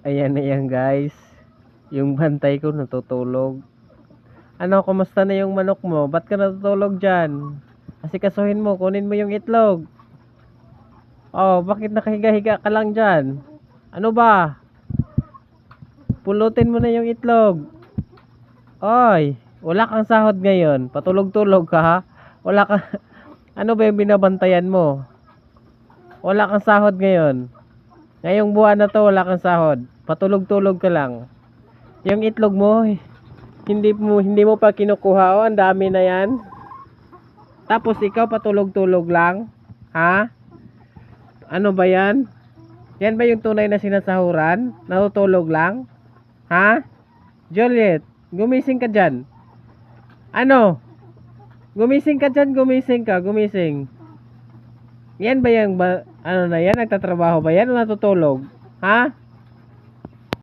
Ayan na yan guys. Yung bantay ko natutulog. Ano, kumusta na yung manok mo? Ba't ka natutulog dyan? Asikasuhin mo, kunin mo yung itlog. Oh, bakit nakahiga-higa ka lang dyan? Ano ba? Pulutin mo na yung itlog. Oy, wala kang sahod ngayon. Patulog-tulog ka ha? Wala ka. Ano ba yung binabantayan mo? Wala kang sahod ngayon. Ngayong buwan na to wala kang sahod. Patulog-tulog ka lang. Yung itlog mo, hindi mo pa kinukuha. Oh, ang dami na yan. Tapos ikaw patulog-tulog lang. Ha? Ano ba yan? Yan ba yung tunay na sinasahuran? Natutulog lang? Ha? Juliet, gumising ka dyan. Ano? Gumising ka dyan, gumising. Yan ba yung ano na yan? Nagtatrabaho ba yan o natutulog? Ha?